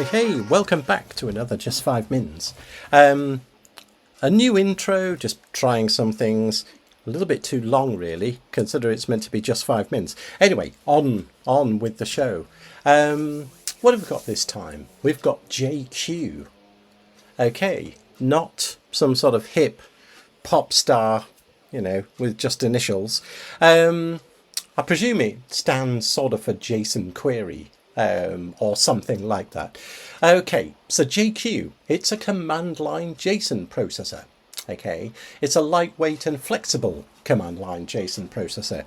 Hey, welcome back to another Just 5 Mins. A new intro, just trying some things. A little bit too long, really, consider it's meant to be just 5 mins. Anyway, on with the show. What have we got this time? We've got JQ. Okay, not some sort of hip pop star, with just initials. I presume it stands sort of for JSON query. Or something like that. Okay, so JQ, it's a command line JSON processor. Okay, it's a lightweight and flexible command line JSON processor.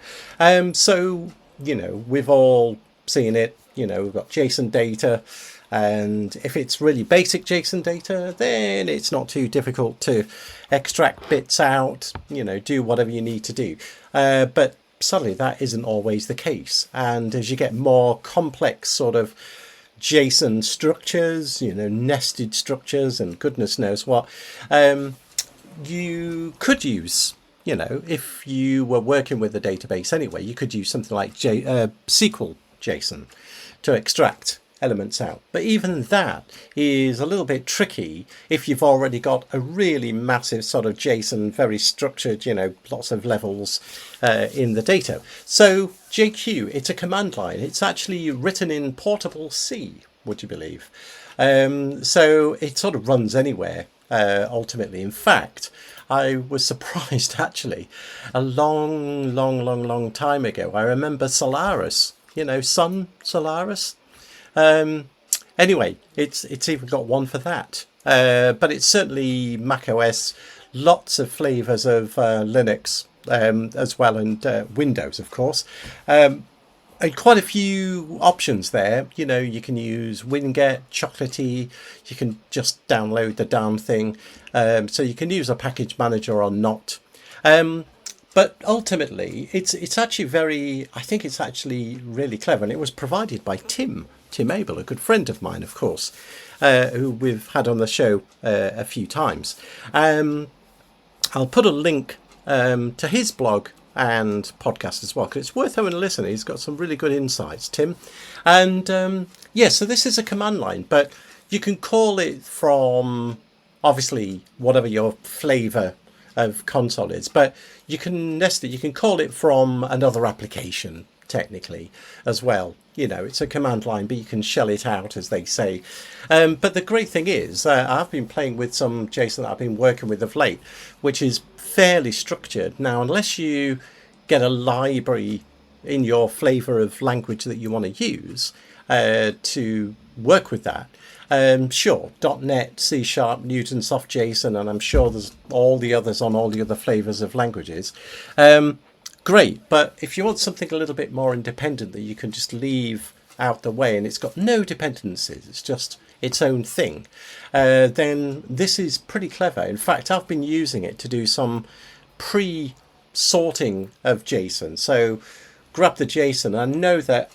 So, we've all seen it, we've got JSON data, and if it's really basic JSON data, then it's not too difficult to extract bits out, do whatever you need to do. But sadly, that isn't always the case. And as you get more complex sort of JSON structures, nested structures and goodness knows what, you could use, if you were working with a database anyway, you could use something like SQL JSON to extract elements out. But even that is a little bit tricky if you've already got a really massive sort of JSON, very structured, lots of levels in the data. So JQ, it's a command line. It's actually written in portable C, would you believe? So it sort of runs anywhere, ultimately. In fact, I was surprised actually a long time ago. I remember Solaris, Sun Solaris. Anyway, it's even got one for that, but it's certainly Mac OS, lots of flavors of Linux as well, and Windows, of course, and quite a few options there. You can use Winget, Chocolatey, you can just download the damn thing, so you can use a package manager or not. But ultimately, it's actually I think it's actually really clever, and it was provided by Tim Abel, a good friend of mine, of course, who we've had on the show a few times. I'll put a link to his blog and podcast as well, because it's worth having a listen. He's got some really good insights, Tim. And so this is a command line, but you can call it from, obviously, whatever your flavor of console is, but you can nest it, you can call it from another application technically as well. It's a command line, but you can shell it out, as they say. But the great thing is, I've been playing with some JSON that I've been working with of late, which is fairly structured. Now, unless you get a library in your flavor of language that you want to use to work with that, sure, .NET, C#, Newtonsoft JSON, and I'm sure there's all the others on all the other flavors of languages. Great, but if you want something a little bit more independent that you can just leave out the way, and it's got no dependencies, it's just its own thing, then this is pretty clever. In fact, I've been using it to do some pre-sorting of JSON. So grab the JSON. I know that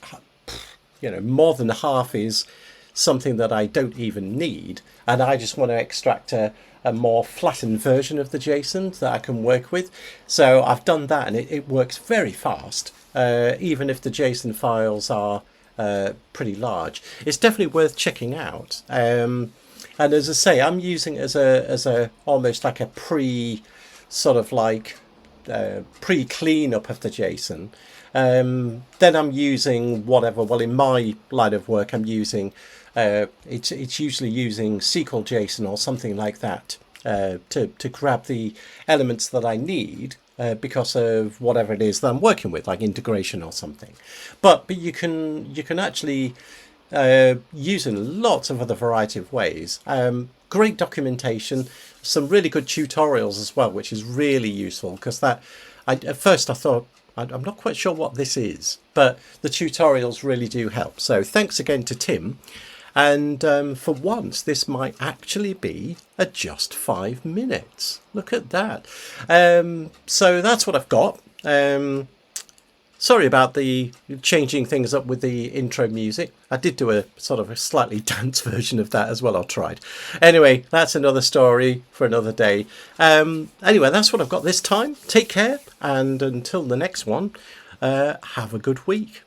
more than half is something that I don't even need, and I just want to extract a more flattened version of the JSON that I can work with. So I've done that, and it works very fast, even if the JSON files are pretty large. It's definitely worth checking out. And as I say, I'm using it as a almost like a pre-cleanup of the JSON. Then I'm using whatever. Well, in my line of work, I'm using it's usually using SQL JSON or something like that to grab the elements that I need because of whatever it is that I'm working with, like integration or something. But you can actually use it in lots of other variety of ways. Great documentation, some really good tutorials as well, which is really useful, because at first I thought, I'm not quite sure what this is, but the tutorials really do help. So thanks again to Tim. And for once, this might actually be just 5 minutes. Look at that. So that's what I've got. Sorry about the changing things up with the intro music. I did do a sort of a slightly dance version of that as well. I tried. Anyway, that's another story for another day. Anyway, that's what I've got this time. Take care. And until the next one, have a good week.